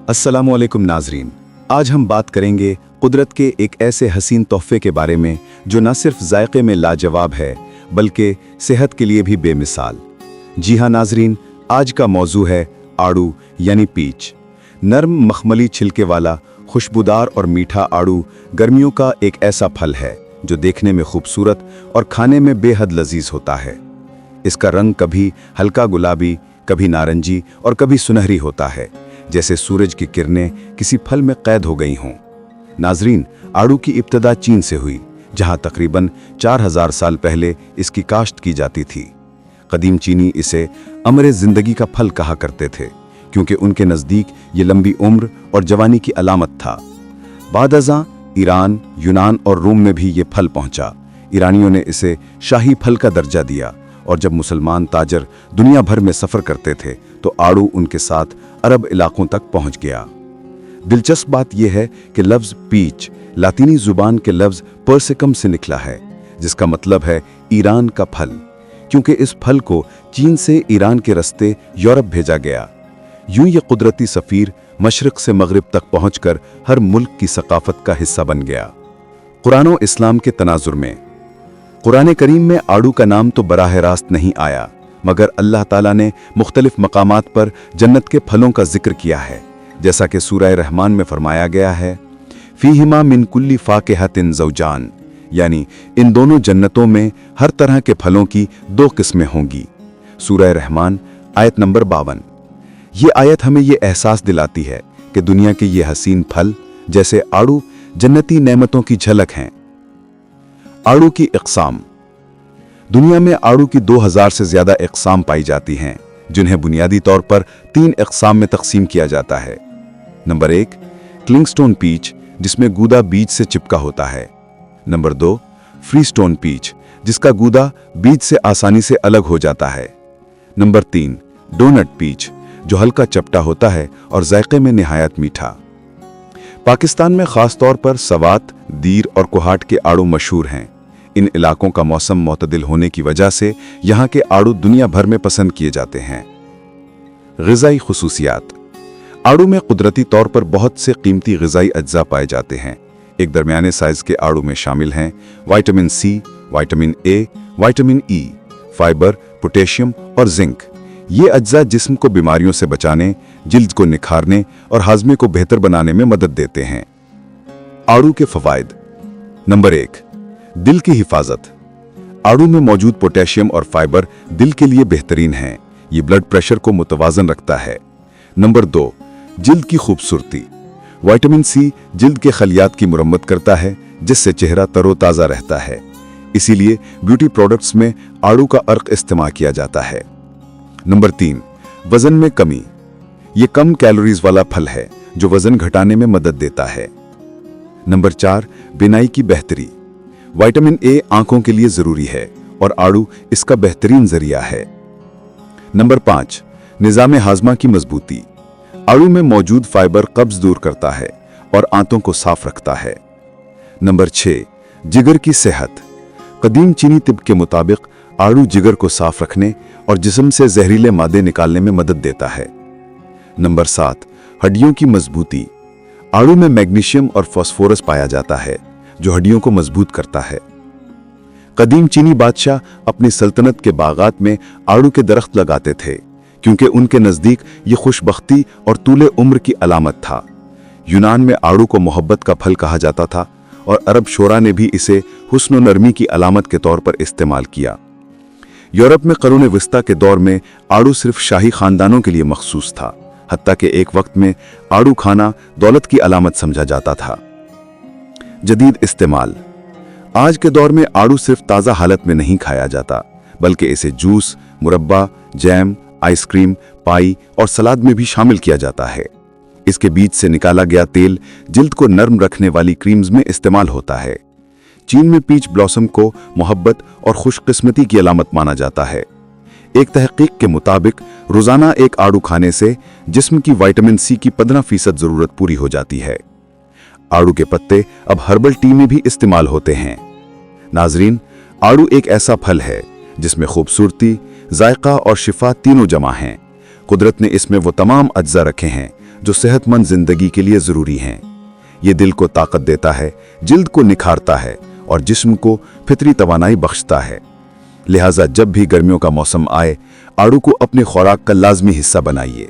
अस्सलामुअलैकुम नाजरीन, आज हम बात करेंगे कुदरत के एक ऐसे हसीन तोहफे के बारे में जो न सिर्फ जायके में लाजवाब है बल्कि सेहत के लिए भी बेमिसाल। जी हाँ नाजरीन, आज का मौजू है आड़ू यानी पीच। नरम मखमली छिलके वाला खुशबूदार और मीठा आड़ू गर्मियों का एक ऐसा फल है जो देखने में खूबसूरत और खाने में बेहद लजीज होता है। इसका रंग कभी हल्का गुलाबी, कभी नारंगी और कभी सुनहरी होता है, जैसे सूरज की किरणें किसी फल में कैद हो गई हों। नाजरीन, आड़ू की इब्तदा चीन से हुई, जहां तकरीबन 4000 साल पहले इसकी काश्त की जाती थी। कदीम चीनी इसे अमरे जिंदगी का फल कहा करते थे, क्योंकि उनके नज़दीक ये लंबी उम्र और जवानी की अलामत था। बाद-अज़ां ईरान, यूनान और रोम में भी ये फल पहुंचा। ईरानियों ने इसे शाही फल का दर्जा दिया, और जब मुसलमान ताजर दुनिया भर में सफ़र करते थे तो आड़ू उनके साथ अरब इलाकों तक पहुंच गया। दिलचस्प बात यह है कि लफ्ज़ पीच लातीनी जुबान के लफ्ज़ परसिकम से निकला है, जिसका मतलब है ईरान का फल, क्योंकि इस फल को चीन से ईरान के रास्ते यूरोप भेजा गया। यूं ये कुदरती सफ़ीर मशरिक़ से मगरिब तक पहुंचकर हर मुल्क की सकाफत का हिस्सा बन गया। कुरान और इस्लाम के तनाजुर में कुरान करीम में आड़ू का नाम तो बराह रास्त नहीं आया, मगर अल्लाह ताला ने मुख्तलिफ मकामात पर जन्नत के फलों का जिक्र किया है, जैसा कि सूरह रहमान में फरमाया गया है, फ़ीहिमा मिन कुल्ली फ़ाकिहतिन ज़ौजान, यानी इन दोनों जन्नतों में हर तरह के फलों की 2 किस्में होंगी। सूरह रहमान आयत नंबर 52। ये आयत हमें ये एहसास दिलाती है कि दुनिया के ये हसीन फल जैसे आड़ू जन्नती नेमतों की झलक हैं। आड़ू की इक़साम। दुनिया में आड़ू की 2000 से ज़्यादा इक़साम पाई जाती हैं, जिन्हें बुनियादी तौर पर 3 इक़साम में तकसीम किया जाता है। नंबर 1 क्लिंगस्टोन पीच, जिसमें गूदा बीज से चिपका होता है। नंबर 2 फ्रीस्टोन पीच, जिसका गूदा बीज से आसानी से अलग हो जाता है। नंबर 3 डोनट पीच, जो हल्का चपटा होता है और जायके में निहायत मीठा। पाकिस्तान में ख़ास तौर पर सवात, दीर और कोहाट के आड़ू मशहूर हैं। इन इलाकों का मौसम मोतदिल होने की वजह से यहाँ के आड़ू दुनिया भर में पसंद किए जाते हैं। ग़िज़ाई खुसूसियात। आड़ू में कुदरती तौर पर बहुत से कीमती ग़िज़ाई अज्जा पाए जाते हैं। एक दरमियाने साइज़ के आड़ू में शामिल हैं vitamin C, vitamin A, vitamin E, fibre, potassium और जिंक। ये अज्जा जिस्म को बीमारियों से बचाने, जिल्द को निखारने और हाजमे को बेहतर बनाने में मदद देते हैं। आड़ू के फ़वाइद। नंबर 1 दिल की हिफाजत। आड़ू में मौजूद पोटेशियम और फाइबर दिल के लिए बेहतरीन हैं। ये ब्लड प्रेशर को मुतवाज़न रखता है। नंबर 2 जिल्द की खूबसूरती। विटामिन सी जिल्द के खलियात की मुरम्मत करता है, जिससे चेहरा तरोताज़ा रहता है। इसीलिए ब्यूटी प्रोडक्ट्स में आड़ू का अर्क इस्तेमाल किया जाता है। नंबर 3 वज़न में कमी। ये कम कैलोरीज वाला फल है जो वज़न घटाने में मदद देता है। नंबर 4 बिनाई की बेहतरी। विटामिन ए आंखों के लिए ज़रूरी है और आड़ू इसका बेहतरीन ज़रिया है। नंबर 5 निज़ाम हाजमा की मजबूती। आड़ू में मौजूद फाइबर कब्ज़ दूर करता है और आंतों को साफ रखता है। नंबर 6 जिगर की सेहत। कदीम चीनी तिब के मुताबिक आड़ू जिगर को साफ रखने और जिस्म से जहरीले मादे निकालने में मदद देता है। नंबर 7 हड्डियों की मजबूती। आड़ू में मैग्नीशियम और फास्फोरस पाया जाता है, जो हड्डियों को मजबूत करता है। कदीम चीनी बादशाह अपनी सल्तनत के बागात में आड़ू के दरख्त लगाते थे, क्योंकि उनके नज़दीक ये खुशबख्ती और तूले उम्र की अलामत था। यूनान में आड़ू को मोहब्बत का फल कहा जाता था और अरब शोरा ने भी इसे हुस्न व नरमी की अलामत के तौर पर इस्तेमाल किया। यूरोप में क़रून वस्ता के दौर में आड़ू सिर्फ शाही ख़ानदानों के लिए मखसूस था, हत्ता कि एक वक्त में आड़ू खाना दौलत की अलामत समझा जाता था। जदीद इस्तेमाल। आज के दौर में आड़ू सिर्फ ताज़ा हालत में नहीं खाया जाता, बल्कि इसे जूस, मुरब्बा, जैम, आइसक्रीम, पाई और सलाद में भी शामिल किया जाता है। इसके बीज से निकाला गया तेल जिल्द को नर्म रखने वाली क्रीम्स में इस्तेमाल होता है। चीन में पीच ब्लॉसम को मोहब्बत और खुशकिस्मती की अलामत माना जाता है। एक तहकीक के मुताबिक रोज़ाना एक आड़ू खाने से जिस्म की विटामिन सी की 15% ज़रूरत पूरी हो जाती है। आड़ू के पत्ते अब हर्बल टी में भी इस्तेमाल होते हैं। नाजरीन, आड़ू एक ऐसा फल है जिसमें खूबसूरती, जायका और शिफा तीनों जमा हैं। कुदरत ने इसमें वो तमाम अज्जा रखे हैं जो सेहतमंद जिंदगी के लिए जरूरी हैं। ये दिल को ताकत देता है, जिल्द को निखारता है और जिस्म को फितरी तवानाई बख्शता है। लिहाजा जब भी गर्मियों का मौसम आए, आड़ू को अपने खुराक का लाजमी हिस्सा बनाइए।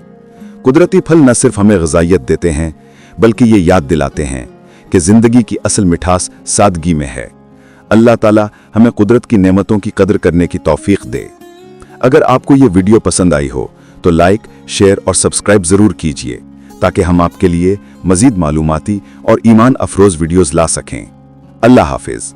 कुदरती फल न सिर्फ हमें ग़िज़ाइयत देते हैं, बल्कि ये याद दिलाते हैं कि ज़िंदगी की असल मिठास सादगी में है। अल्लाह ताला हमें कुदरत की नेमतों की कदर करने की तौफीक दे। अगर आपको ये वीडियो पसंद आई हो तो लाइक, शेयर और सब्सक्राइब ज़रूर कीजिए, ताकि हम आपके लिए मज़ीद मालूमाती और ईमान अफरोज़ वीडियोज़ ला सकें। अल्लाह हाफिज़।